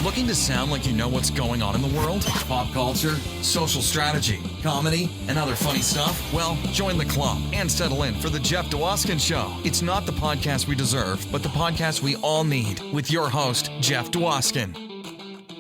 Looking to sound like you know what's going on in the world? Pop culture, social strategy, comedy, and other funny stuff? Well, join the club and settle in for the Jeff Dwoskin Show. It's not the podcast we deserve, but the podcast we all need, with your host, Jeff Dwoskin.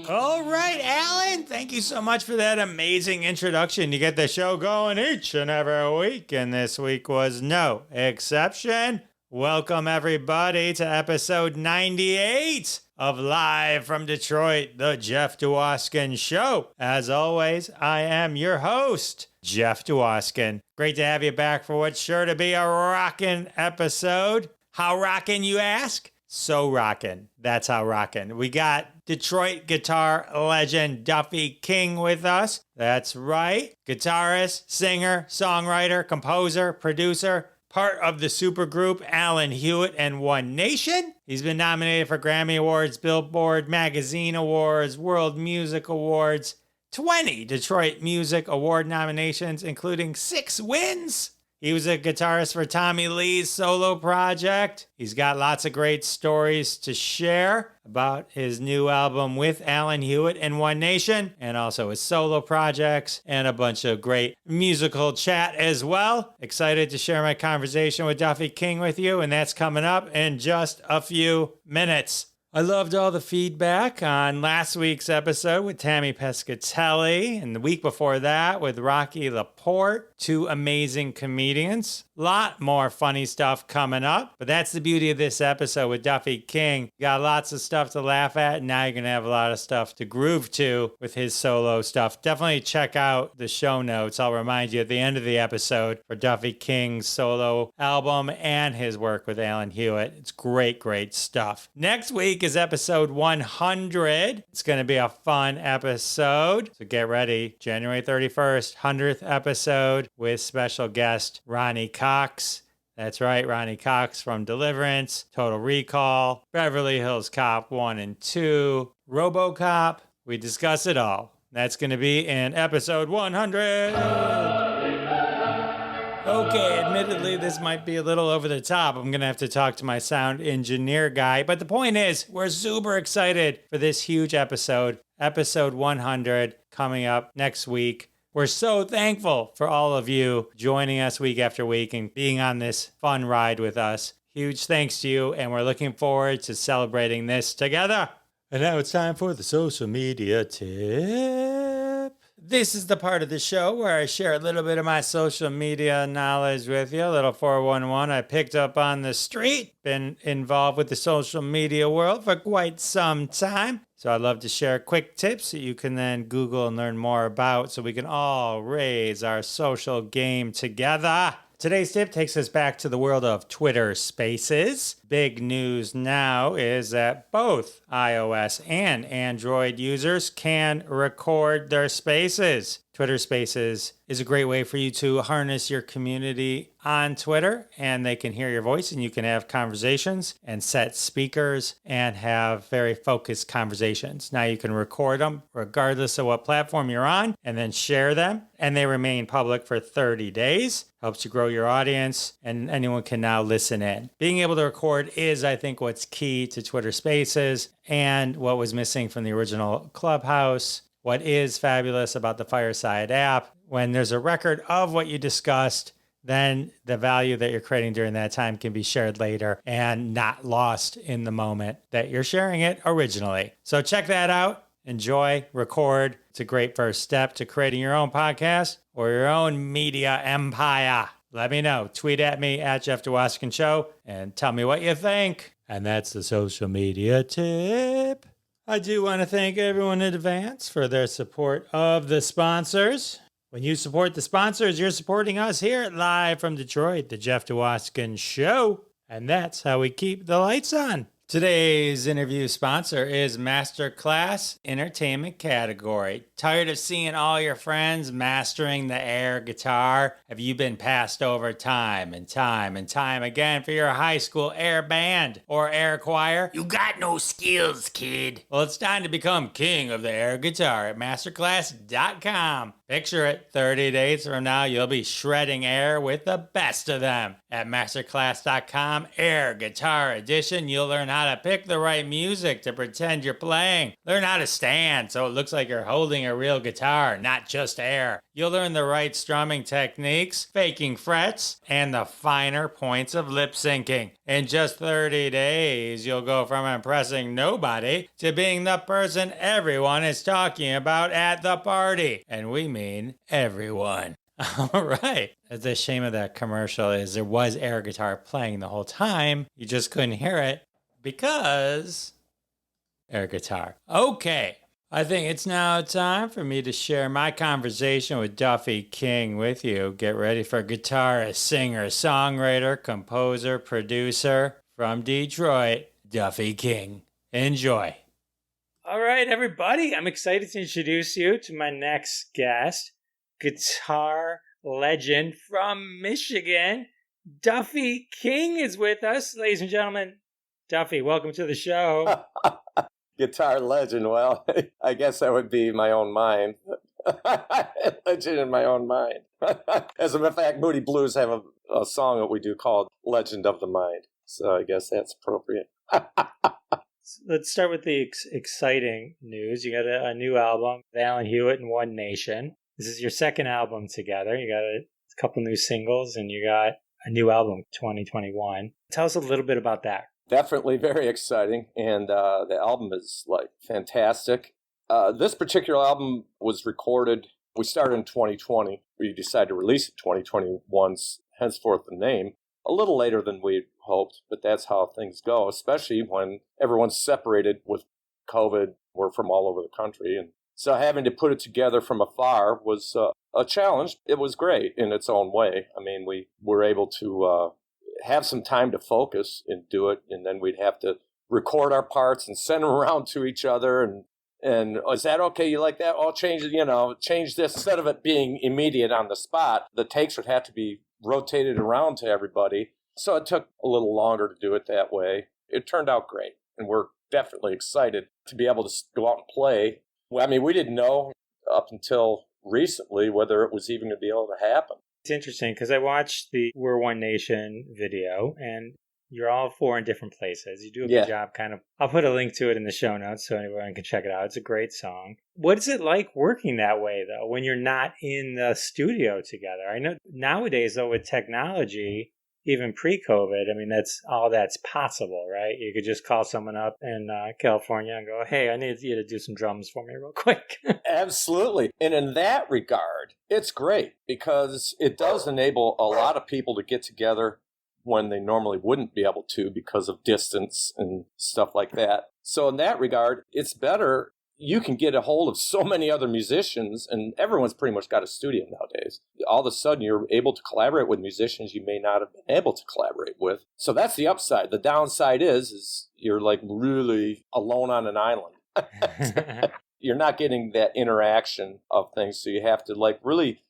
All right, Alan, thank you so much for that amazing introduction. You get the show going each and every week, and this week was no exception. Welcome, everybody, to episode 98 of Live from Detroit, the Jeff Dwoskin Show. As always, I am your host, Jeff Dwoskin. Great to have you back for what's sure to be a rockin' episode. How rockin', you ask? So rockin'. That's how rockin'. We got Detroit guitar legend Duffy King with us. That's right. Guitarist, singer, songwriter, composer, producer, part of the supergroup Alan Hewitt and One Nation. He's been nominated for Grammy Awards, Billboard Magazine Awards, World Music Awards, 20 Detroit Music Award nominations, including 6 wins. He was a guitarist for Tommy Lee's solo project. He's got lots of great stories to share about his new album with Alan Hewitt and One Nation, and also his solo projects, and a bunch of great musical chat as well. Excited to share my conversation with Duffy King with you, and that's coming up in just a few minutes. I loved all the feedback on last week's episode with Tammy Pescatelli, and the week before that with Rocky Laporte, 2 amazing comedians. Lot more funny stuff coming up, but that's the beauty of this episode with Duffy King. You got lots of stuff to laugh at, and now you're going to have a lot of stuff to groove to with his solo stuff. Definitely check out the show notes. I'll remind you at the end of the episode for Duffy King's solo album and his work with Alan Hewitt. It's great, great stuff. Next week is episode 100. It's going to be a fun episode, so get ready. January 31st, 100th episode with special guest Ronnie Cox. That's right, Ronnie Cox from Deliverance, Total Recall, Beverly Hills Cop 1 and 2, RoboCop. We discuss it all. That's going to be in episode 100. Okay, admittedly, this might be a little over the top. I'm going to have to talk to my sound engineer guy. But the point is, we're super excited for this huge episode, episode 100, coming up next week. We're so thankful for all of you joining us week after week and being on this fun ride with us. Huge thanks to you, and we're looking forward to celebrating this together. And now it's time for the social media tip. This is the part of the show where I share a little bit of my social media knowledge with you, a little 411 I picked up on the street. Been involved with the social media world for quite some time. So I'd love to share quick tips that you can then Google and learn more about so we can all raise our social game together. Today's tip takes us back to the world of Twitter Spaces. Big news now is that both iOS and Android users can record their spaces. Twitter Spaces is a great way for you to harness your community on Twitter, and they can hear your voice, and you can have conversations and set speakers and have very focused conversations. Now you can record them regardless of what platform you're on and then share them, and they remain public for 30 days. Helps you grow your audience, and anyone can now listen in. Being able to record is, I think, what's key to Twitter Spaces and what was missing from the original Clubhouse. What is fabulous about the Fireside app, when there's a record of what you discussed, then the value that you're creating during that time can be shared later and not lost in the moment that you're sharing it originally. So check that out. Enjoy, record. It's a great first step to creating your own podcast or your own media empire. Let me know. Tweet at me at Jeff Dwoskin Show and tell me what you think. And that's the social media tip. I do want to thank everyone in advance for their support of the sponsors. When you support the sponsors, you're supporting us here at Live from Detroit, the Jeff Dwoskin Show. And that's how we keep the lights on. Today's interview sponsor is Masterclass Entertainment Category. Tired of seeing all your friends mastering the air guitar? Have you been passed over time and time and time again for your high school air band or air choir? You got no skills, kid. Well, it's time to become king of the air guitar at masterclass.com. Picture it, 30 days from now, you'll be shredding air with the best of them. At masterclass.com, Air Guitar Edition, you'll learn how how to pick the right music to pretend you're playing. Learn how to stand so it looks like you're holding a real guitar, not just air. You'll learn the right strumming techniques, faking frets, and the finer points of lip syncing. In just 30 days, you'll go from impressing nobody to being the person everyone is talking about at the party. And we mean everyone. All right. The shame of that commercial is there was air guitar playing the whole time. You just couldn't hear it because air guitar. Okay. I think it's now time for me to share my conversation with Duffy King with you. Get ready for guitarist, singer, songwriter, composer, producer from Detroit, Duffy King. Enjoy. All right, everybody. I'm excited to introduce you to my next guest. Guitar legend from Michigan, Duffy King is with us. Ladies and gentlemen, Duffy, welcome to the show. Guitar legend, well, I guess that would be my own mind. Legend in my own mind. As a matter of fact, Moody Blues have a song that we do called Legend of the Mind. So I guess that's appropriate. Let's start with the exciting news. You got a new album, Alan Hewitt One Nation. This is your second album together. You got a couple new singles, and you got a new album, 2021. Tell us a little bit about that. Definitely very exciting, and the album is, fantastic. This particular album was recorded, we started in 2020. We decided to release it 2021's henceforth the name, a little later than we'd hoped, but that's how things go, especially when everyone's separated with COVID. We're from all over the country, and so having to put it together from afar was a challenge. It was great in its own way. I mean, we were able to have some time to focus and do it, and then we'd have to record our parts and send them around to each other. And is that okay? You like that? Oh, change it, change this. Instead of it being immediate on the spot, the takes would have to be rotated around to everybody. So it took a little longer to do it that way. It turned out great, and we're definitely excited to be able to go out and play. Well, I mean, we didn't know up until recently whether it was even going to be able to happen. It's interesting because I watched the We're One Nation video, and you're all four in different places. You do a good job I'll put a link to it in the show notes so anyone can check it out. It's a great song. What is it like working that way, though, when you're not in the studio together? I know nowadays, though, with technology, even pre-COVID, I mean, that's possible, right? You could just call someone up in California and go, hey, I need you to do some drums for me real quick. Absolutely. And in that regard, it's great because it does enable a lot of people to get together when they normally wouldn't be able to because of distance and stuff like that. So in that regard, it's better. You can get a hold of so many other musicians, and everyone's pretty much got a studio nowadays. All of a sudden, you're able to collaborate with musicians you may not have been able to collaborate with. So that's the upside. The downside is you're really alone on an island. You're not getting that interaction of things, so you have to really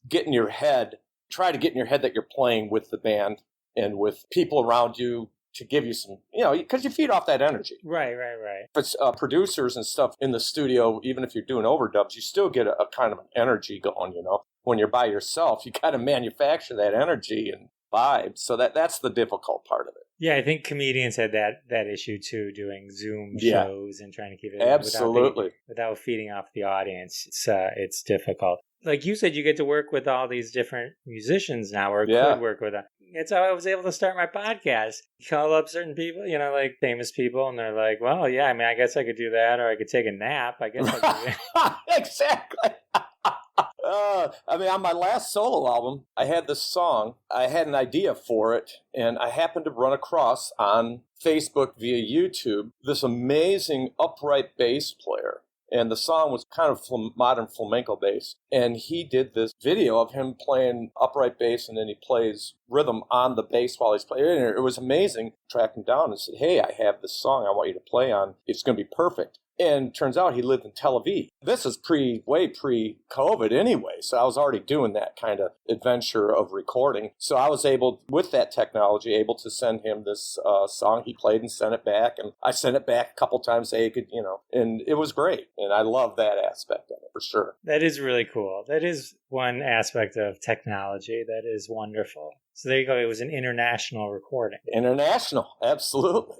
get in your head, try to get in your head that you're playing with the band and with people around you to give you some, because you feed off that energy. Right. If it's producers and stuff in the studio, even if you're doing overdubs, you still get a kind of an energy going, When you're by yourself, you got to manufacture that energy and vibe. So that's the difficult part of it. Yeah, I think comedians had that issue too, doing Zoom shows and trying to keep it absolutely without feeding off the audience. It's difficult. Like you said, you get to work with all these different musicians now, or could work with them. It's how I was able to start my podcast. You call up certain people, like famous people, and they're like, well, yeah, I mean, I guess I could do that, or I could take a nap. I guess I could do that. Exactly. On my last solo album, I had this song. I had an idea for it, and I happened to run across on Facebook via YouTube this amazing upright bass player. And the song was kind of modern flamenco bass. And he did this video of him playing upright bass, and then he plays rhythm on the bass while he's playing. And it was amazing. Tracked him down and said, hey, I have this song I want you to play on. It's going to be perfect. And turns out he lived in Tel Aviv. This is way pre-COVID anyway, so I was already doing that kind of adventure of recording. So I was able, with that technology, to send him this song he played and sent it back. And I sent it back a couple times, say he could, and it was great. And I love that aspect of it, for sure. That is really cool. That is one aspect of technology that is wonderful. So there you go. It was an international recording. International, absolutely.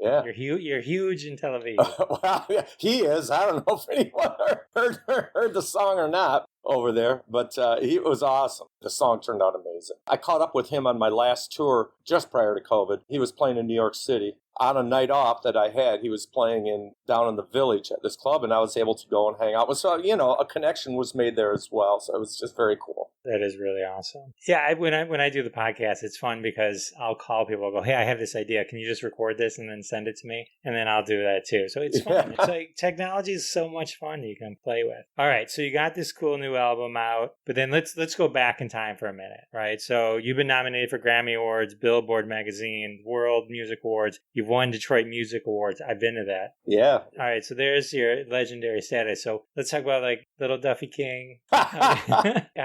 Yeah. You're huge in television. Well, yeah, he is. I don't know if anyone heard the song or not over there, but he was awesome. The song turned out amazing. I caught up with him on my last tour just prior to COVID. He was playing in New York City. On a night off that I had, he was playing down in the Village at this club, and I was able to go and hang out. So, a connection was made there as well. So it was just very cool. That is really awesome. Yeah, when I do the podcast, it's fun because I'll call people. I'll go, hey, I have this idea. Can you just record this and then send it to me? And then I'll do that too. So it's fun. Yeah. It's like technology is so much fun you can play with. All right, so you got this cool new album out, but then let's go back in time for a minute, right? So you've been nominated for Grammy Awards, Billboard Magazine, World Music Awards. You've won Detroit Music Awards. I've been to that. Yeah. All right, so there's your legendary status. So let's talk about like little Duffy King. How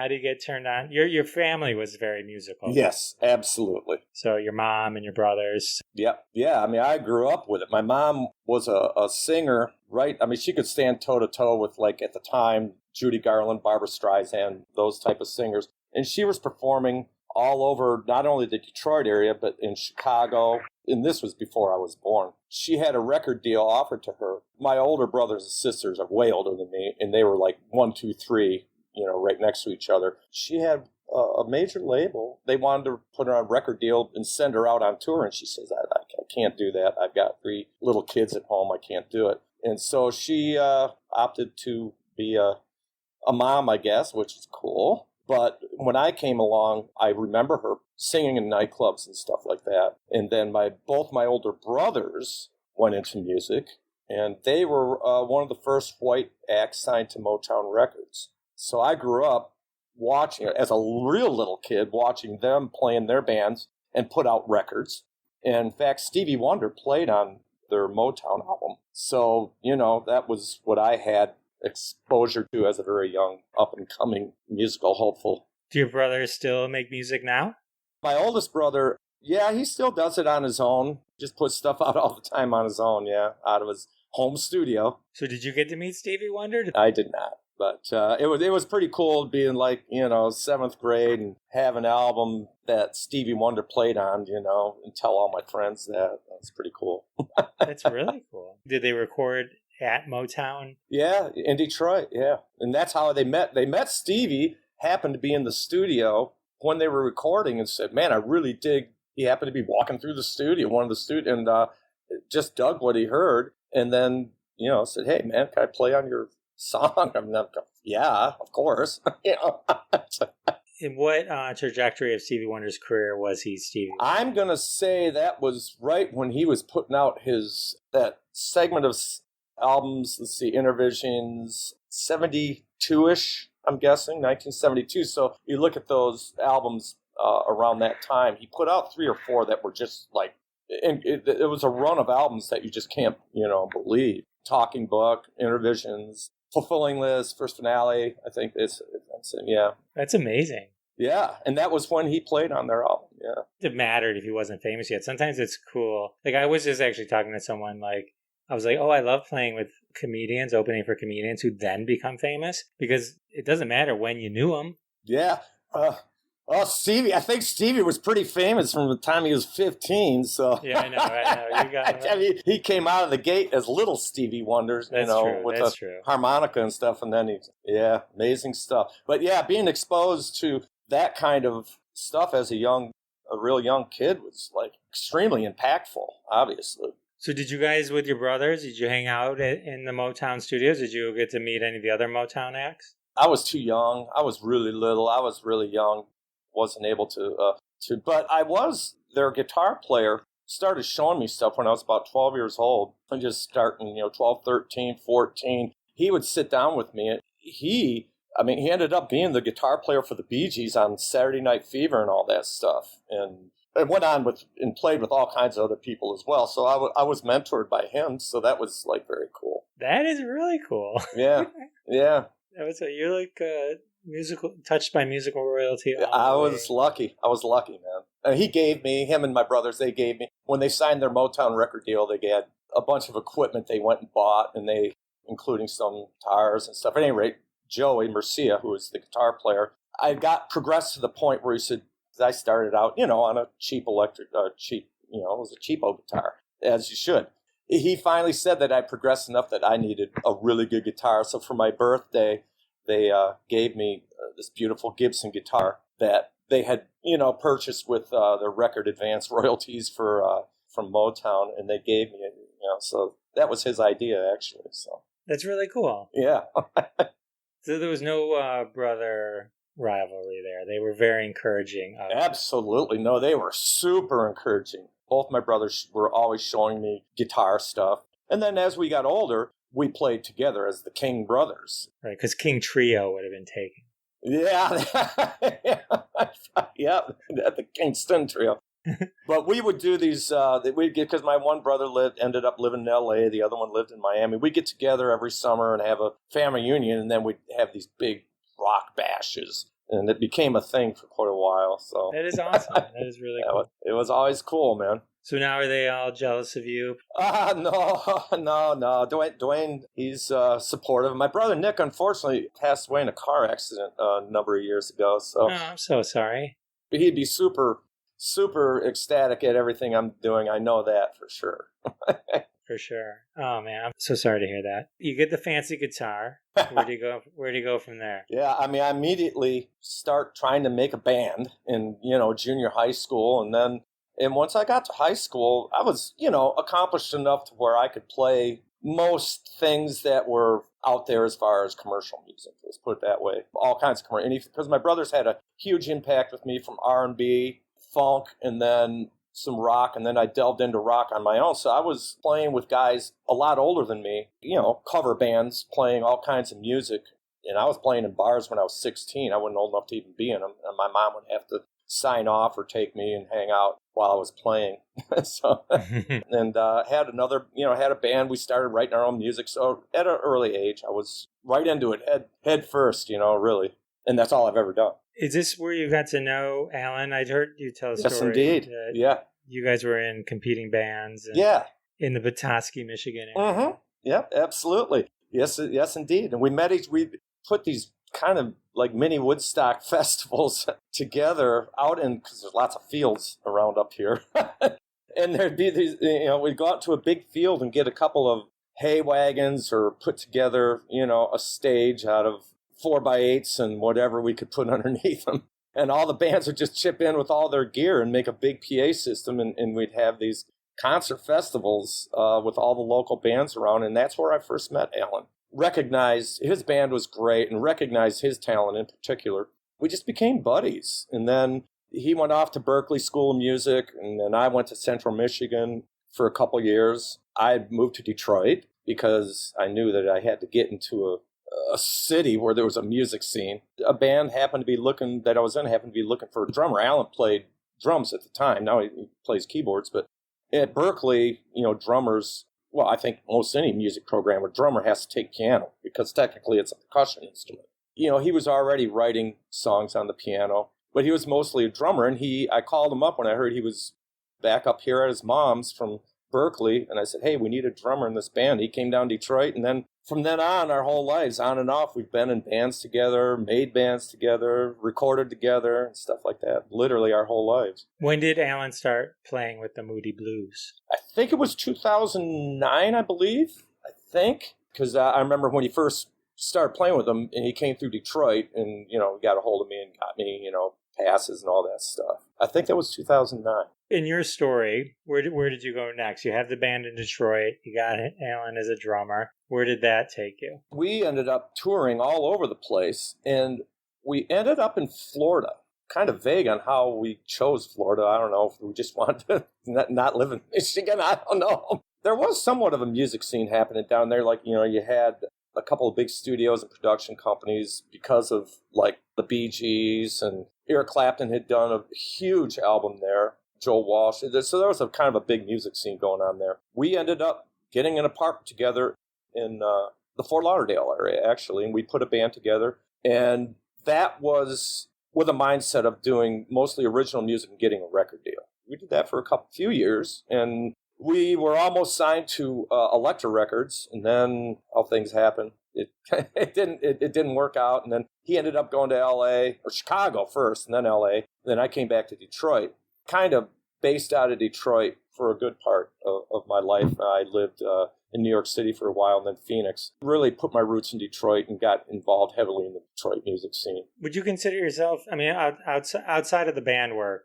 do you get turned on? Your family was very musical. Yes, absolutely. So your mom and your brothers. Yep. Yeah, I mean, I grew up with it. My mom was a singer, right? I mean, she could stand toe-to-toe with, like, at the time, Judy Garland, Barbra Streisand, those type of singers. And she was performing all over not only the Detroit area, but in Chicago. And this was before I was born. She had a record deal offered to her. My older brothers and sisters are way older than me, and they were like 1, 2, 3, right next to each other. She had a major label. They wanted to put her on a record deal and send her out on tour, and she says, I can't do that. I've got 3 little kids at home. I can't do it. And so she opted to be a mom, I guess, which is cool. But when I came along, I remember her singing in nightclubs and stuff like that. And then both my older brothers went into music, and they were one of the first white acts signed to Motown Records. So I grew up watching, as a real little kid, watching them play in their bands and put out records. And in fact, Stevie Wonder played on their Motown album. So, that was what I had exposure to as a very young, up-and-coming musical hopeful. Do your brothers still make music now? My oldest brother, yeah, he still does it on his own. Just puts stuff out all the time on his own, yeah, out of his home studio. So did you get to meet Stevie Wonder? I did not. But it was pretty cool being like, 7th grade and have an album that Stevie Wonder played on, and tell all my friends that. That's pretty cool. That's really cool. Did they record at Motown? Yeah, in Detroit, yeah. And that's how they met. They met Stevie, happened to be in the studio when they were recording, and said, man, I really dig. He happened to be walking through the studio, one of the studios, and just dug what he heard. And then, said, hey, man, can I play on your song? I'm not, yeah, of course. In what trajectory of Stevie Wonder's career was he, Stevie? I'm going to say that was right when he was putting out that segment of albums, let's see, Intervisions, 72-ish, I'm guessing, 1972. So you look at those albums around that time, he put out 3 or 4 that were just like, it was a run of albums that you just can't, believe. Talking Book, Intervisions, Fulfilling List, First Finale, I think it's yeah. That's amazing. Yeah, and that was when he played on their album, yeah. It mattered if he wasn't famous yet. Sometimes it's cool. Like, I was just actually talking to someone, like, I was like, oh, I love playing with comedians, opening for comedians who then become famous, because it doesn't matter when you knew them. Yeah. Stevie, I think Stevie was pretty famous from the time he was 15, so. Yeah, I know. You got him. I mean, he came out of the gate as little Stevie Wonders, with the harmonica and stuff, and then amazing stuff. But yeah, being exposed to that kind of stuff as a real young kid was like extremely impactful, obviously. So did you guys, with your brothers, did you hang out in the Motown studios? Did you get to meet any of the other Motown acts? I was too young. I was really little. I was really young. Wasn't able to, but I was their guitar player. Started showing me stuff when I was about 12 years old. And just starting, 12, 13, 14. He would sit down with me. He ended up being the guitar player for the Bee Gees on Saturday Night Fever and all that stuff. And it went on and played with all kinds of other people as well. So I was mentored by him. So that was like very cool. That is really cool. Yeah. Yeah. You're like touched by musical royalty. I was lucky, man. And him and my brothers, they gave me, when they signed their Motown record deal, they had a bunch of equipment they went and bought, and including some guitars and stuff. At any rate, Joey Mercia, who was the guitar player, I got progressed to the point where he said, I started out, on a cheap electric, it was a cheapo guitar. as you should. He finally said that I progressed enough that I needed a really good guitar. So for my birthday, they gave me this beautiful Gibson guitar that they had, purchased with their record advance royalties from Motown, and they gave me it. So that was his idea, actually. So that's really cool. Yeah. So there was no brother rivalry there. They were very encouraging. Absolutely. No, they were super encouraging. Both my brothers were always showing me guitar stuff. And then as we got older, we played together as the King brothers. Right, because King Trio would have been taken. Yeah. Yeah, the Kingston Trio. But we would do these, because my one brother ended up living in L.A., the other one lived in Miami. We'd get together every summer and have a family reunion, and then we'd have these big rock bashes. And it became a thing for quite a while. So that is awesome. That is really cool. It was always cool, man. So now are they all jealous of you? No. Dwayne, he's supportive. My brother Nick, unfortunately, passed away in a car accident a number of years ago. So I'm so sorry. He'd be super, super ecstatic at everything I'm doing. I know that for sure. For sure. Oh man, I'm so sorry to hear that. You get the fancy guitar. Where do you go from there? Yeah, I immediately start trying to make a band in, junior high school. And once I got to high school, I was, accomplished enough to where I could play most things that were out there as far as commercial music. Let's put it that way. All kinds of commercial. Because my brothers had a huge impact with me from R&B, funk, and then some rock, and then I delved into rock on my own. So I was playing with guys a lot older than me, cover bands, playing all kinds of music. And I was playing in bars when I was 16. I wasn't old enough to even be in them. And my mom would have to sign off or take me and hang out while I was playing. And had a band. We started writing our own music. So at an early age, I was right into it, head first, really. And that's all I've ever done. Is this where you got to know Alan? I'd heard you tell a story. Yes, indeed. Yeah. You guys were in competing bands. In the Petoskey, Michigan area. Mm-hmm. Yeah, absolutely. Yes, indeed. And we put these kind of like mini Woodstock festivals together because there's lots of fields around up here. And there'd be these, we'd go out to a big field and get a couple of hay wagons or put together, a stage out of 4x8s and whatever we could put underneath them. And all the bands would just chip in with all their gear and make a big PA system. And we'd have these concert festivals with all the local bands around. And that's where I first met Alan. Recognized his band was great and recognized his talent in particular. We just became buddies. And then he went off to Berklee School of Music. And then I went to Central Michigan for a couple years. I moved to Detroit because I knew that I had to get into a city where there was a music scene. A band happened to be looking for a drummer. Alan played drums at the time. Now he plays keyboards, but at Berklee, drummers, well, I think most any music program, a drummer has to take piano because technically it's a percussion instrument. He was already writing songs on the piano, but he was mostly a drummer. And I called him up when I heard he was back up here at his mom's from Berklee, and I said, hey, we need a drummer in this band. He came down to Detroit, and then from then on, our whole lives, on and off, we've been in bands together, made bands together, recorded together, and stuff like that. Literally our whole lives. When did Alan start playing with the Moody Blues? I think it was 2009, I believe. Because I remember when he first started playing with them, and he came through Detroit, and, got a hold of me and got me, passes and all that stuff. I think that was 2009. In your story, where did you go next? You have the band in Detroit. You got Alan as a drummer. Where did that take you? We ended up touring all over the place, and we ended up in Florida. Kind of vague on how we chose Florida. I don't know if we just wanted to not live in Michigan. I don't know. There was somewhat of a music scene happening down there. Like, you had a couple of big studios and production companies because of, like, the Bee Gees, and Eric Clapton had done a huge album there. Joel Walsh. So there was a kind of a big music scene going on there. We ended up getting an apartment together in the Fort Lauderdale area, actually, and we put a band together. And that was with a mindset of doing mostly original music and getting a record deal. We did that for few years, and we were almost signed to Elektra Records, and then how things happened. It didn't work out, and then he ended up going to L.A., or Chicago first, and then L.A. Then I came back to Detroit. Kind of based out of Detroit for a good part of my life. I lived in New York City for a while and then Phoenix. Really put my roots in Detroit and got involved heavily in the Detroit music scene. Would you consider yourself, I mean, outside of the band work,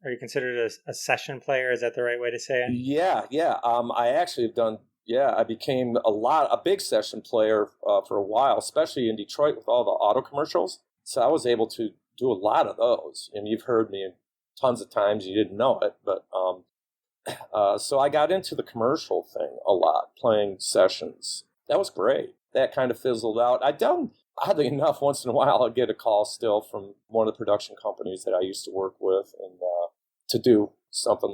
are you considered a session player? Is that the right way to say it? Yeah. I actually have done, I became a big session player for a while, especially in Detroit with all the auto commercials. So I was able to do a lot of those. And you've heard me tons of times, you didn't know it, but so I got into the commercial thing a lot, playing sessions. That was great. That kind of fizzled out. Oddly enough, once in a while, I'd get a call still from one of the production companies that I used to work with, and to do something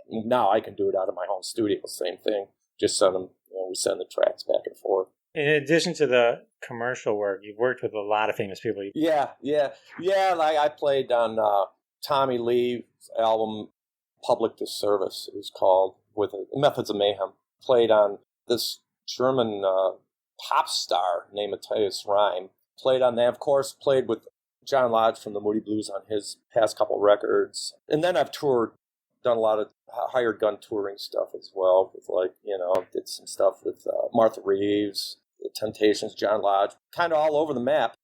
now I can do it out of my home studio. Same thing. Just send them. We send the tracks back and forth. In addition to the commercial work, you've worked with a lot of famous people. Yeah. Like I played on Tommy Lee's album Public Disservice, it was called, with Methods of Mayhem. Played on this German pop star named Matthias Reim. Played on that, of course, played with John Lodge from the Moody Blues on his past couple records. And then I've toured, done a lot of hired gun touring stuff as well. With did some stuff with Martha Reeves, The Temptations, John Lodge, kind of all over the map.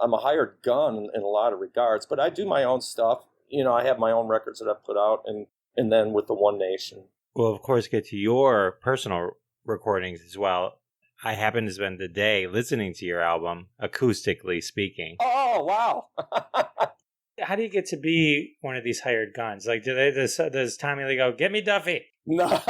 I'm a hired gun in a lot of regards, but I do my own stuff. I have my own records that I put out, and then with the One Nation. We'll, of course, get to your personal recordings as well. I happen to spend the day listening to your album, acoustically speaking. Oh, wow. How do you get to be one of these hired guns? Like, does Tommy Lee go, "Get me Duffy"? No.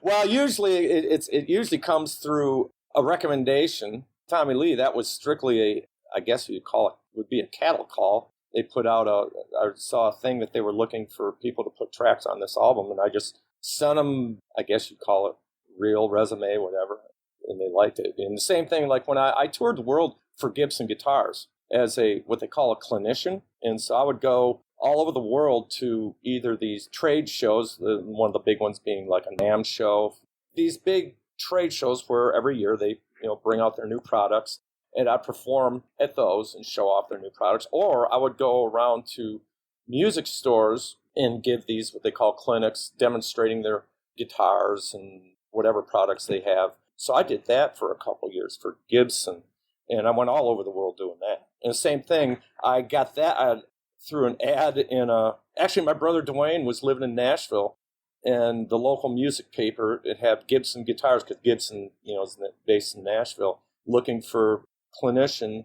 Well, usually it usually comes through a recommendation. Tommy Lee, that was strictly I guess you'd call it, would be a cattle call. They put out I saw a thing that they were looking for people to put tracks on this album, and I just sent them, I guess you'd call it, real resume, whatever, and they liked it. And the same thing, like when I toured the world for Gibson Guitars as what they call a clinician, and so I would go all over the world to either these trade shows, one of the big ones being like a NAMM show, these big trade shows where every year they bring out their new products, and I'd perform at those and show off their new products. Or I would go around to music stores and give these, what they call clinics, demonstrating their guitars and whatever products they have. So I did that for a couple years for Gibson, and I went all over the world doing that. And the same thing, I got that through an ad actually my brother Dwayne was living in Nashville, and the local music paper, it had Gibson guitars, because Gibson, is based in Nashville, looking for clinician,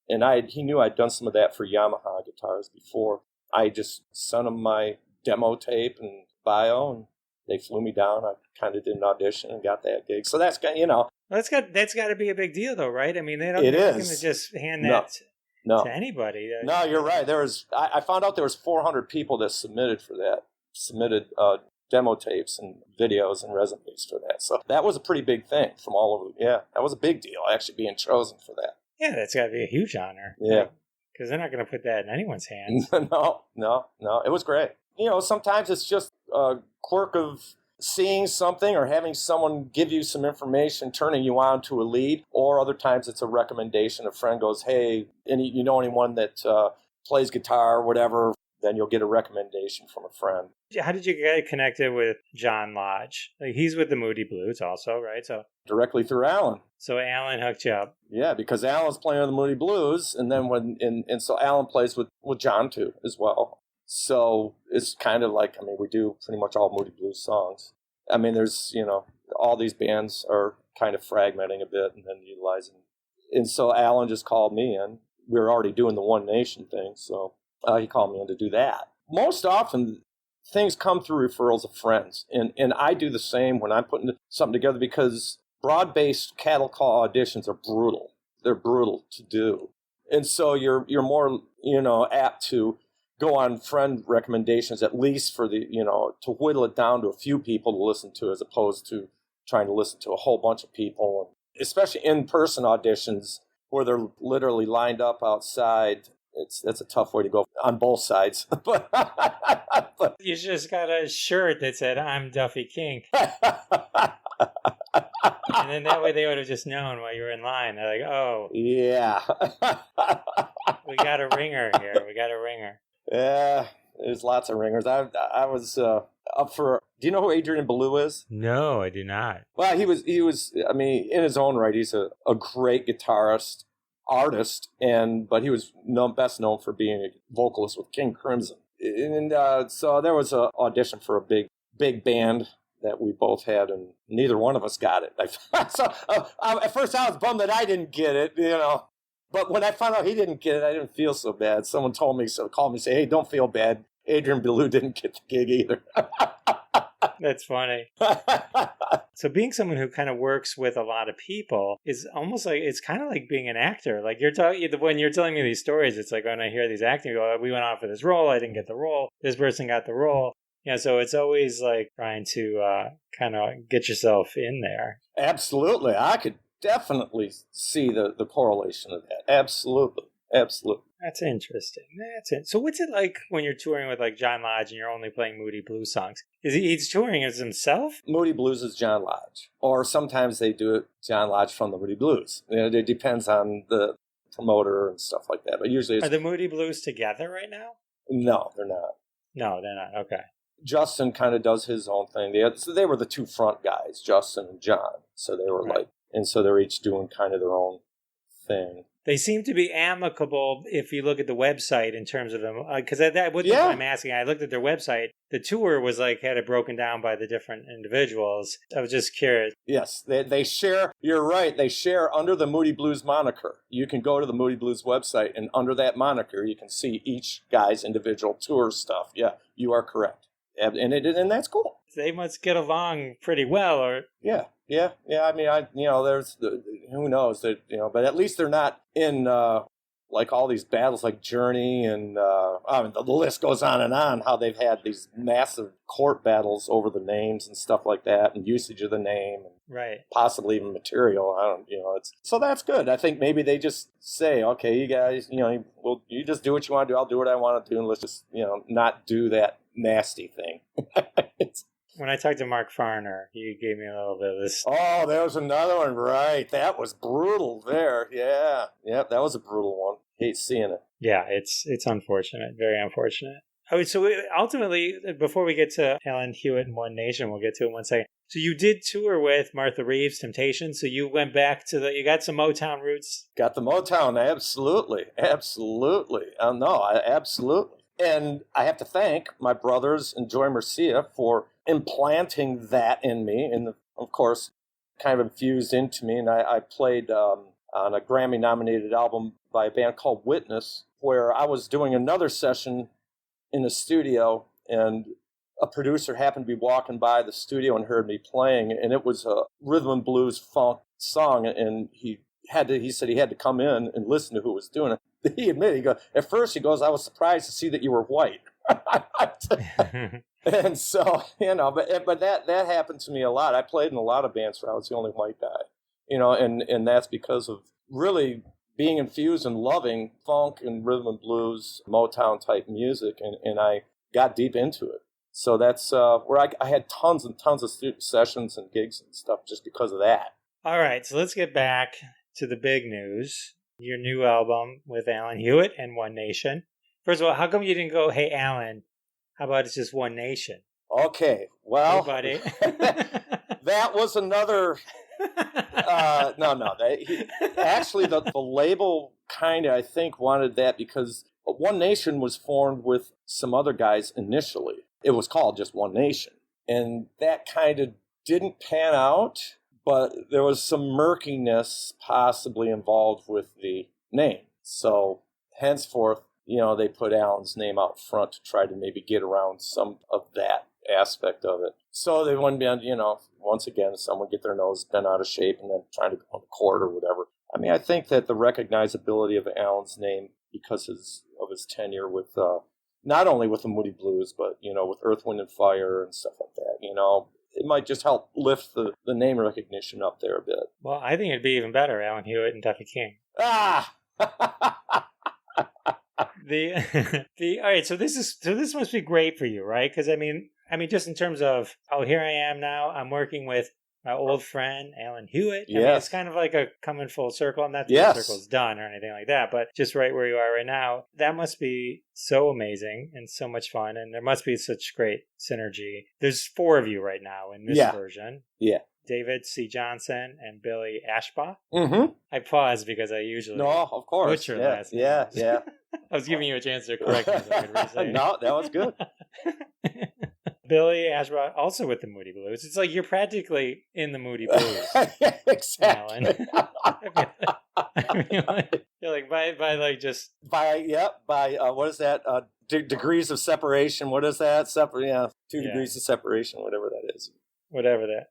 and he knew I'd done some of that for Yamaha guitars before. I just sent him my demo tape and bio, and they flew me down. I kind of did an audition and got that gig. So that's got that's got to be a big deal, though, right? I mean, they're not going to just hand that to anybody. No, you're right. I found out there was 400 people that submitted demo tapes and videos and resumes for that. So that was a pretty big thing from all over. Yeah, that was a big deal, actually being chosen for that. Yeah, that's got to be a huge honor. Yeah. Because they're not going to put that in anyone's hands. No. It was great. Sometimes it's just a quirk of seeing something or having someone give you some information, turning you on to a lead, or other times it's a recommendation. A friend goes, "Hey, you know anyone that plays guitar or whatever?" Then you'll get a recommendation from a friend. How did you get connected with John Lodge? Like, he's with the Moody Blues also, right? So directly through Alan. So Alan hooked you up. Yeah, because Alan's playing with the Moody Blues, and then so Alan plays with John too as well. So it's kind of like, we do pretty much all Moody Blues songs. There's, all these bands are kind of fragmenting a bit and then utilizing. And so Alan just called me in. We were already doing the One Nation thing, so he called me in to do that. Most often, things come through referrals of friends, and I do the same when I'm putting something together, because broad-based cattle call auditions are brutal. They're brutal to do, and so you're more apt to go on friend recommendations, at least for to whittle it down to a few people to listen to, as opposed to trying to listen to a whole bunch of people. Especially in-person auditions where they're literally lined up outside. That's a tough way to go on both sides. but you just got a shirt that said, "I'm Duffy King." And then that way they would have just known while you were in line. They're like, "Oh, yeah, we got a ringer here. We got a ringer." Yeah, there's lots of ringers. I was up for. Do you know who Adrian Belew is? No, I do not. Well, he was. I mean, in his own right, he's a great guitarist, artist, but he was best known for being a vocalist with King Crimson. And so there was an audition for a big band that we both had, and neither one of us got it. So at first I was bummed that I didn't get it, But when I found out he didn't get it, I didn't feel so bad. Someone called me, say, hey, don't feel bad. Adrian Belew didn't get the gig either. That's funny. So being someone who kind of works with a lot of people is almost like, it's kind of like being an actor. Like when you're telling me these stories, it's like when I hear these acting, we went on for this role, I didn't get the role, this person got the role. Yeah, so it's always like trying to kind of get yourself in there. Absolutely. I could definitely see the correlation of that. Absolutely. Absolutely. That's interesting. So what's it like when you're touring with like John Lodge and you're only playing Moody Blues songs? He's touring as himself? Moody Blues is John Lodge. Or sometimes they do it John Lodge from the Moody Blues. It depends on the promoter and stuff like that. But usually Are the Moody Blues together right now? No, they're not. No, they're not. Okay. Justin kind of does his own thing. They were the two front guys, Justin and John. So they were and so they're each doing kind of their own thing. They seem to be amicable if you look at the website in terms of them. Because that was what I'm asking. I looked at their website. The tour was had it broken down by the different individuals. I was just curious. Yes, they share. You're right. They share under the Moody Blues moniker. You can go to the Moody Blues website, and under that moniker, you can see each guy's individual tour stuff. Yeah, you are correct. And that's cool. They must get along pretty well, or yeah. I mean, there's who knows that but at least they're not in like all these battles like Journey and the list goes on how they've had these massive court battles over the names and stuff like that and usage of the name, and possibly even material. So that's good. I think maybe they just say, okay, you guys, you just do what you want to do. I'll do what I want to do, and let's just not do that nasty thing. When I talked to Mark Farner, he gave me a little bit of this. Oh, there was another one, right? That was brutal there. Yeah. Yep, that was a brutal one. Hate seeing it. Yeah, it's unfortunate. Very unfortunate. So ultimately, before we get to Alan Hewitt and One Nation, we'll get to it in one second. So you did tour with Martha Reeves, Temptation. So you went back to you got some Motown roots? Got the Motown, absolutely. Absolutely. Absolutely. And I have to thank my brothers and Joy Mercia for implanting that in me, and of course kind of infused into me. And I played on a Grammy-nominated album by a band called Witness, where I was doing another session in the studio, and a producer happened to be walking by the studio and heard me playing, and it was a rhythm and blues funk song, and he said he had to come in and listen to who was doing it. He admitted, at first I was surprised to see that you were white. And so, but that happened to me a lot. I played in a lot of bands where I was the only white guy, and that's because of really being infused and loving funk and rhythm and blues, Motown type music, and I got deep into it. So that's where I had tons and tons of sessions and gigs and stuff just because of that. All right, so let's get back to the big news. Your new album with Alan Hewitt and One Nation. First of all, how come you didn't go, hey, Alan, how about it's just One Nation? Okay, well, hey, buddy. That was another... actually, the label kind of, I think, wanted that because One Nation was formed with some other guys initially. It was called just One Nation. And that kind of didn't pan out, but there was some murkiness possibly involved with the name. So henceforth, they put Alan's name out front to try to maybe get around some of that aspect of it. So they wouldn't be, once again, someone get their nose bent out of shape and then trying to go to court or whatever. I mean, I think that the recognizability of Alan's name because of his tenure with not only with the Moody Blues, but, with Earth, Wind, and Fire and stuff like that, it might just help lift the name recognition up there a bit. Well, I think it'd be even better, Alan Hewitt and Duffy King. Ah! All right, so this must be great for you, right? Because I mean, just in terms of, here I am now, I'm working with my old friend, Alan Hewitt. I mean, Yes. it's kind of like a coming full circle. Not that Yes. the circle's done or anything like that, but just right where you are right now. That must be so amazing and so much fun. And there must be such great synergy. There's 4 of you right now in this version. Yeah. David C. Johnson and Billy Ashbaugh. Mm-hmm. I pause because I usually No, of course. butcher last names. Yeah. I was giving you a chance to correct me so I could re-say it. No, that was good. Billy Ashbaugh, also with the Moody Blues. It's like you're practically in the Moody Blues. Exactly. I mean, like, you're like by like just by what is that? Degrees of separation. What is that? 2 degrees of separation, whatever that is. whatever that.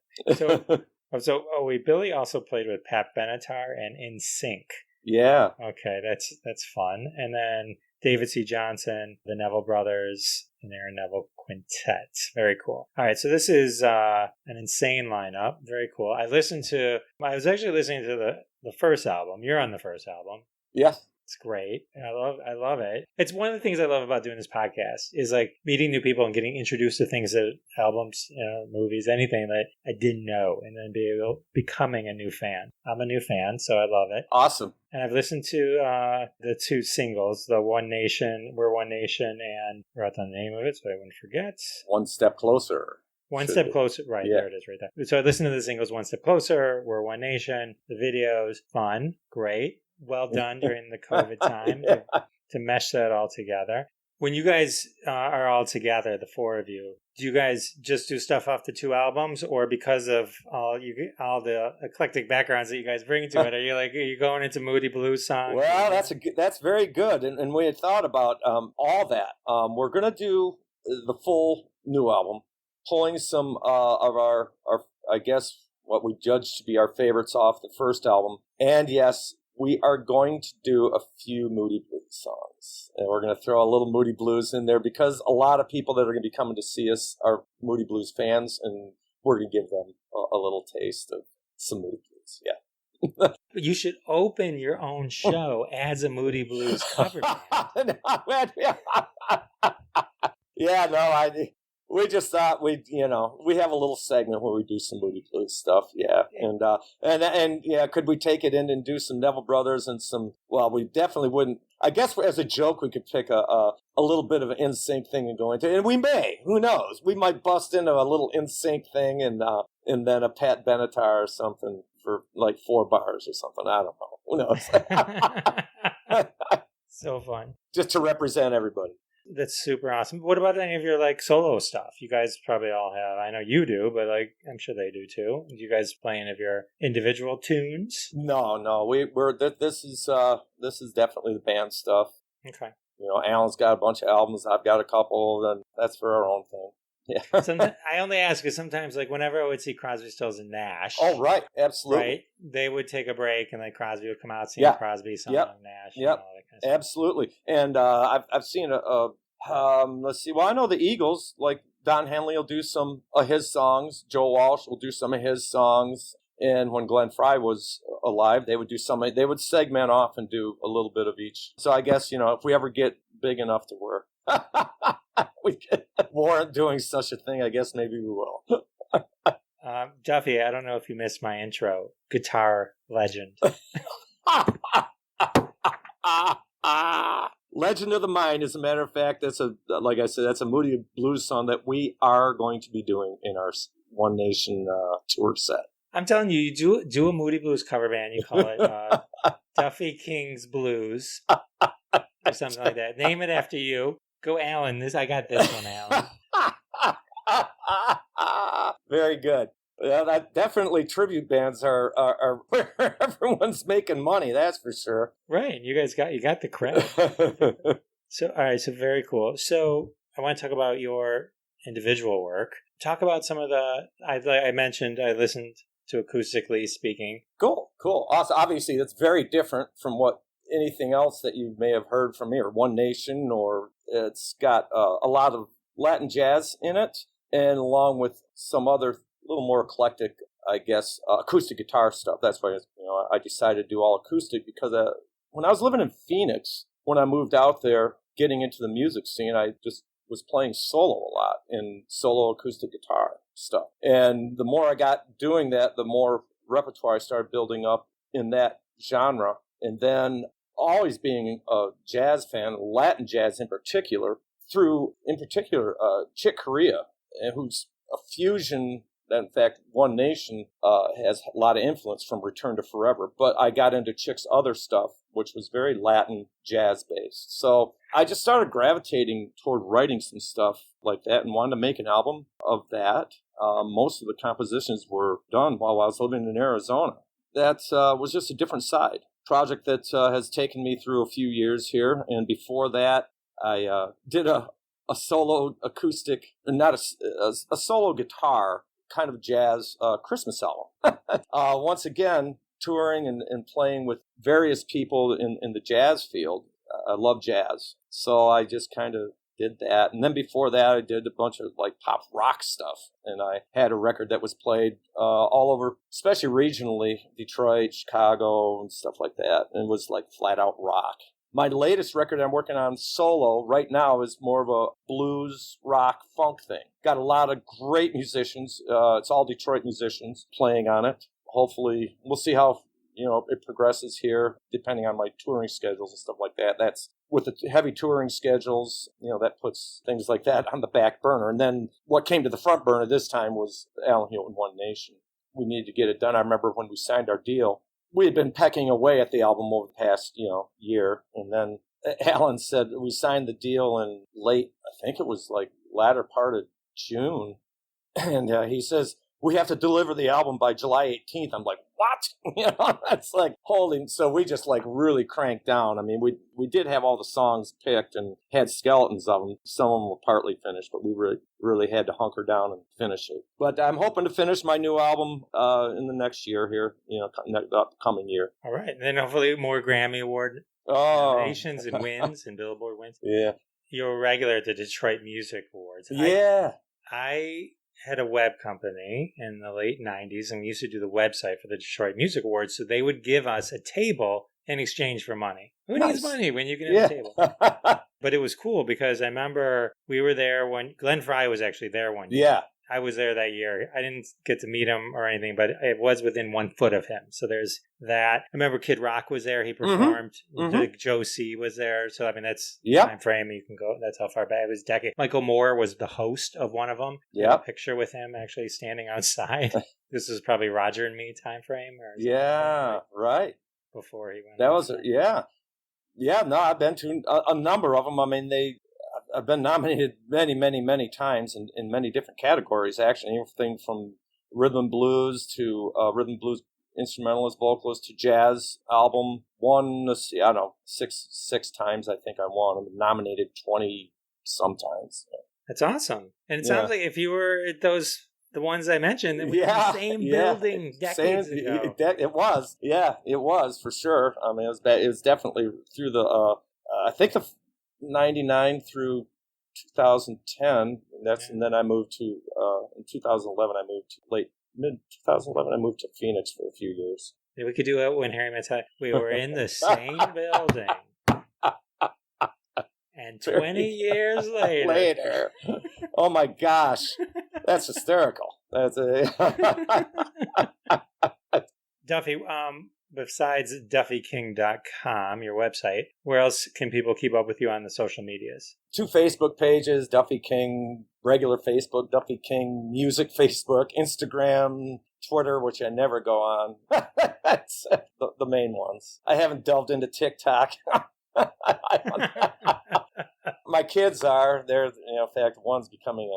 So Billy also played with Pat Benatar and In Sync. Yeah. Okay, that's fun. And then David C. Johnson, the Neville Brothers, and Aaron Neville Quintet. Very cool. All right, so this is an insane lineup. Very cool. I was actually listening to the first album. You're on the first album. Yes. It's great. I love it. It's one of the things I love about doing this podcast is like meeting new people and getting introduced to things that albums, movies, anything that I didn't know, and then becoming a new fan. I'm a new fan, so I love it. Awesome. And I've listened to the 2 singles, the One Nation, We're One Nation, and I wrote down the name of it so I wouldn't forget. One Step Closer. One Step Closer. Right, Yeah. There it is right there. So I listened to the singles One Step Closer, We're One Nation, the videos, fun, great. Well done during the COVID time to mesh that all together. When you guys are all together, the 4 of you, do you guys just do stuff off the 2 albums, or because of all the eclectic backgrounds that you guys bring to it, are you going into Moody Blues songs? Well, that's very good, and we had thought about all that. We're gonna do the full new album, pulling some of our I guess what we judge to be our favorites off the first album, and yes. We are going to do a few Moody Blues songs, and we're going to throw a little Moody Blues in there because a lot of people that are going to be coming to see us are Moody Blues fans, and we're going to give them a little taste of some Moody Blues. Yeah. You should open your own show as a Moody Blues cover band. We just thought we have a little segment where we do some Moody Blues stuff, yeah, and yeah, could we take it in and do some Neville Brothers and some? Well, we definitely wouldn't. I guess as a joke, we could pick a little bit of an NSYNC thing and go into, and we may, who knows, we might bust into a little NSYNC thing and then a Pat Benatar or something for like 4 bars or something. I don't know, who knows? So fun, just to represent everybody. That's super awesome. What about any of your like solo stuff? You guys probably all have. I know you do, but like I'm sure they do too. Do you guys play any of your individual tunes? No. This is definitely the band stuff. Okay. Alan's got a bunch of albums. I've got a couple. Then that's for our own thing. Yeah. I only ask because sometimes, like whenever I would see Crosby, Stills, and Nash. Oh, right, absolutely. Right, they would take a break, and like Crosby would come out singing Crosby song, Nash, all that kind of stuff. Absolutely. And I've seen let's see. Well, I know the Eagles. Like Don Henley will do some of his songs. Joe Walsh will do some of his songs. And when Glenn Frey was alive, they would do some. They would segment off and do a little bit of each. So I guess if we ever get big enough to where we can warrant doing such a thing, I guess maybe we will. Duffy, I don't know if you missed my intro. Guitar legend. Legend of the Mind, as a matter of fact, like I said, that's a Moody Blues song that we are going to be doing in our One Nation tour set. I'm telling you, you do a Moody Blues cover band. You call it Duffy King's Blues or something like that. Name it after you. Go, Alan. I got this one, Alan. Very good. Well, that definitely tribute bands are where everyone's making money. That's for sure. Right. You guys got the credit. So, all right. So very cool. So I want to talk about your individual work. Talk about some of I mentioned I listened to Acoustically Speaking. Cool. Also, obviously, that's very different from anything else that you may have heard from me, or One Nation, or it's got a lot of Latin jazz in it, and along with some other little more eclectic, I guess, acoustic guitar stuff. That's why I decided to do all acoustic, because when I was living in Phoenix, when I moved out there, getting into the music scene, I just was playing solo a lot in solo acoustic guitar stuff. And the more I got doing that, the more repertoire I started building up in that genre. And then always being a jazz fan, Latin jazz in particular, through, in particular, Chick Corea, who's a fusion. In fact, One Nation has a lot of influence from Return to Forever. But I got into Chick's other stuff, which was very Latin jazz-based. So I just started gravitating toward writing some stuff like that and wanted to make an album of that. Most of the compositions were done while I was living in Arizona. That was just a different side. Project that has taken me through a few years here. And before that, I did a solo acoustic, not a solo guitar kind of jazz Christmas album. Once again, touring and playing with various people in the jazz field. I love jazz. So I just kind of did that. And then before that, I did a bunch of like pop rock stuff. And I had a record that was played all over, especially regionally, Detroit, Chicago, and stuff like that. And it was like flat out rock. My latest record I'm working on solo right now is more of a blues, rock, funk thing. Got a lot of great musicians. It's all Detroit musicians playing on it. Hopefully, we'll see how it progresses here, depending on my touring schedules and stuff like that. That's with the heavy touring schedules, that puts things like that on the back burner. And then what came to the front burner this time was Alan Hewitt One Nation. We needed to get it done. I remember when we signed our deal, we had been pecking away at the album over the past, year. And then Alan said we signed the deal in late, I think it was like latter part of June. And he says, we have to deliver the album by July 18th. I'm like, what? That's like holding. So we just like really cranked down. I mean, we did have all the songs picked and had skeletons of them. Some of them were partly finished, but we really had to hunker down and finish it. But I'm hoping to finish my new album in the next year here, the coming year. All right. And then hopefully more Grammy Award nominations and wins and Billboard wins. Yeah. You're a regular at the Detroit Music Awards. Yeah. I had a web company in the late 90s, and we used to do the website for the Detroit Music Awards, so they would give us a table in exchange for money. Who needs money when you can have a table? But it was cool because I remember we were there when Glenn Frey was actually there one year. Yeah. I was there that year. I didn't get to meet him or anything, but it was within 1 foot of him. So there's that. I remember Kid Rock was there. He performed. Joe C. was there. So, I mean, that's time frame. You can go. That's how far back. It was a decade. Michael Moore was the host of one of them. Yeah. A picture with him actually standing outside. This is probably Roger and Me time frame. Right. Before he went. That was, yeah. Yeah, no, I've been to a number of them. I mean, I've been nominated many, many, many times in many different categories, actually. Everything from rhythm and blues to rhythm and blues instrumentalist, vocalist to jazz album. Won, let's see, I don't know, six times I think I won. I'm nominated 20 sometimes. That's awesome. And it sounds like if you were at the ones I mentioned, it was the same building decades ago. It was. Yeah, it was for sure. I mean, it was definitely through the, I think the 99 through 2010. And then I moved to, in 2011, I moved to mid 2011, I moved to Phoenix for a few years. Yeah, we could do it when Harry met. We were in the same building. And 20 years later. Oh my gosh. That's hysterical. That's Duffy, besides DuffyKing.com, your website, where else can people keep up with you on the social medias? 2 Facebook pages, Duffy King, regular Facebook, Duffy King Music Facebook, Instagram, Twitter, which I never go on. That's the main ones. I haven't delved into TikTok. My kids are. They're, in fact, one's becoming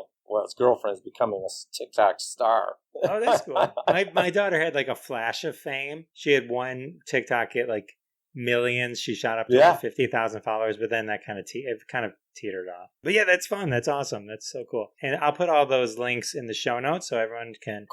his girlfriend's becoming a TikTok star. Oh, that's cool. My daughter had like a flash of fame. She had one TikTok hit like millions. She shot up to like 50,000 followers, but then that kind of teetered off. But yeah, that's fun. That's awesome. That's so cool. And I'll put all those links in the show notes so everyone can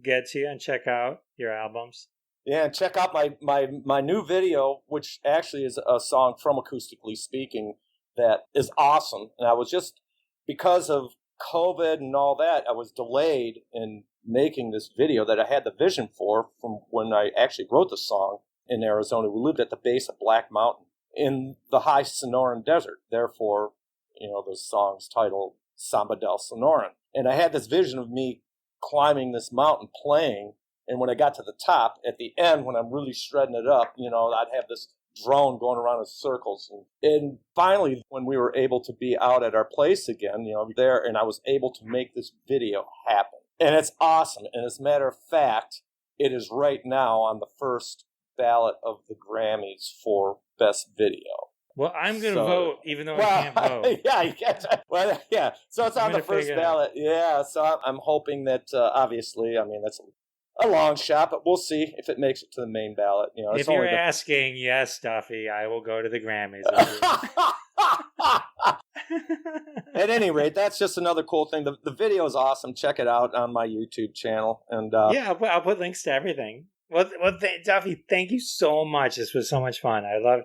get to you and check out your albums. Yeah, check out my new video, which actually is a song from Acoustically Speaking that is awesome. And I was just, because of COVID and all that, I was delayed in making this video that I had the vision for from when I actually wrote the song in Arizona. We lived at the base of Black Mountain in the high Sonoran Desert. Therefore, those songs titled Samba del Sonoran. And I had this vision of me climbing this mountain playing. And when I got to the top, at the end, when I'm really shredding it up, I'd have this drone going around in circles. And finally, when we were able to be out at our place again, there, and I was able to make this video happen. And it's awesome. And as a matter of fact, it is right now on the first ballot of the Grammys for Best Video. Well, I'm going to vote, even though I can't vote. Yeah, you can't. Well, yeah. So it's on the first ballot. Yeah. So I'm hoping that, obviously, that's a long shot, but we'll see if it makes it to the main ballot. If you're asking, yes, Duffy, I will go to the Grammys. At any rate, that's just another cool thing. The video is awesome. Check it out on my YouTube channel. And yeah, I'll put links to everything. Well, Duffy, thank you so much. This was so much fun. I love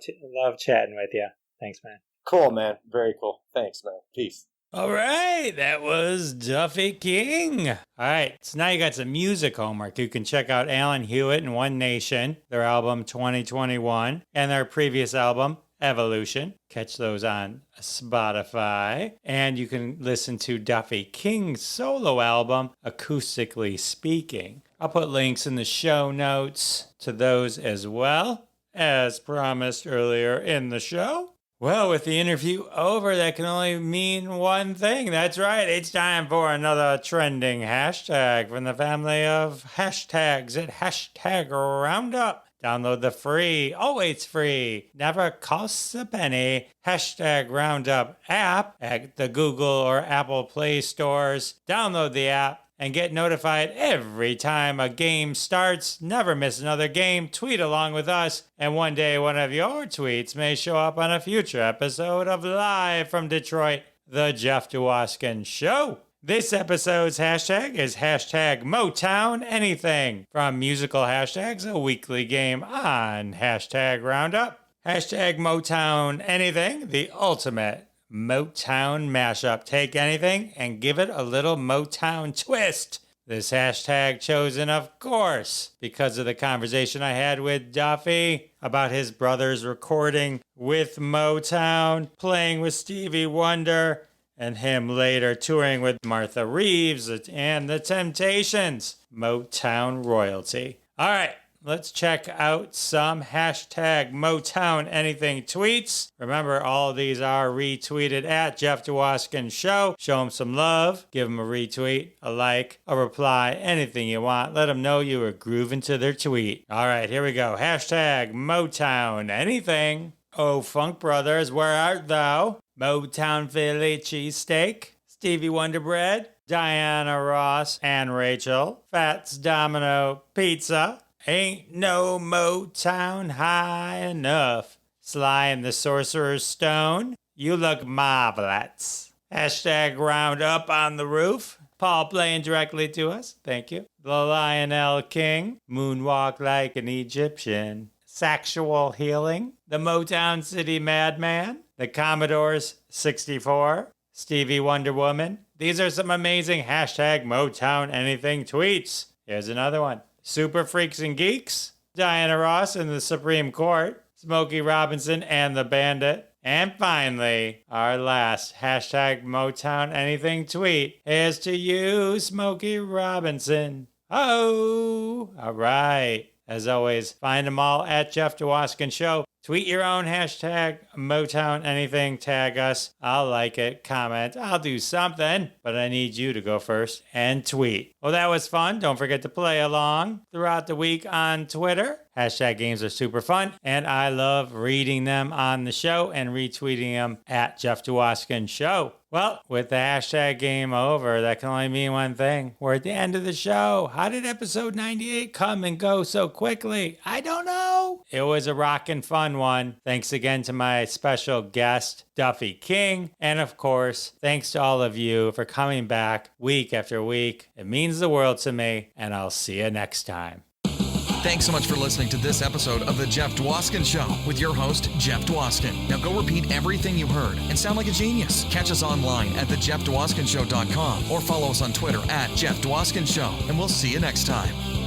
chatting with you. Thanks, man. Cool, man. Very cool. Thanks, man. Peace. All right, that was Duffy King. All right, so now you got some music homework. You can check out Alan Hewitt and One Nation, their album 2021, and their previous album, Evolution. Catch those on Spotify. And you can listen to Duffy King's solo album, Acoustically Speaking. I'll put links in the show notes to those as well, as promised earlier in the show. Well, with the interview over, that can only mean one thing. That's right. It's time for another trending hashtag from the family of hashtags at Hashtag Roundup. Download the free, always free, never costs a penny, Hashtag Roundup app at the Google or Apple Play stores. Download the app and get notified every time a game starts. Never miss another game. Tweet along with us, and one day one of your tweets may show up on a future episode of Live from Detroit, The Jeff Dwoskin Show. This episode's hashtag is Hashtag Motown Anything. From Musical Hashtags, a weekly game on Hashtag Roundup. Hashtag Motown Anything, the ultimate Motown mashup. Take anything and give it a little Motown twist. This hashtag chosen, of course, because of the conversation I had with Duffy about his brother's recording with Motown, playing with Stevie Wonder, and him later touring with Martha Reeves and the Temptations. Motown royalty. All right. Let's check out some Hashtag Motown Anything tweets. Remember, all of these are retweeted at Jeff Dwoskin Show. Show him some love. Give him a retweet, a like, a reply, anything you want. Let them know you were grooving to their tweet. All right, here we go. Hashtag Motown Anything. Oh, Funk Brothers, where art thou? Motown Philly cheesesteak. Stevie Wonder bread. Diana Ross and Rachel. Fats Domino pizza. Ain't no Motown high enough. Sly and the Sorcerer's Stone. You look marvelous. Hashtag Roundup on the roof. Paul playing directly to us. Thank you. The Lionel King. Moonwalk like an Egyptian. Sexual healing. The Motown City Madman. The Commodores 64. Stevie Wonder Woman. These are some amazing Hashtag Motown Anything tweets. Here's another one. Super Freaks and Geeks, Diana Ross and the Supreme Court, Smokey Robinson and the Bandit, and finally, our last Hashtag Motown Anything tweet is to you, Smokey Robinson. Oh, all right. As always, find them all at Jeff Dwoskin Show. Tweet your own Hashtag Motown Anything. Tag us. I'll like it, comment. I'll do something. But I need you to go first and tweet. Well, that was fun. Don't forget to play along throughout the week on Twitter. Hashtag games are super fun. And I love reading them on the show and retweeting them at Jeff Dwoskin Show. Well, with the hashtag game over, that can only mean one thing. We're at the end of the show. How did episode 98 come and go so quickly? I don't know. It was a rockin' fun one. Thanks again to my special guest, Duffy King. And of course, thanks to all of you for coming back week after week. It means the world to me, and I'll see you next time. Thanks so much for listening to this episode of The Jeff Dwoskin Show with your host, Jeff Dwoskin. Now go repeat everything you heard and sound like a genius. Catch us online at thejeffdwoskinshow.com or follow us on Twitter at Jeff Dwoskin Show, and we'll see you next time.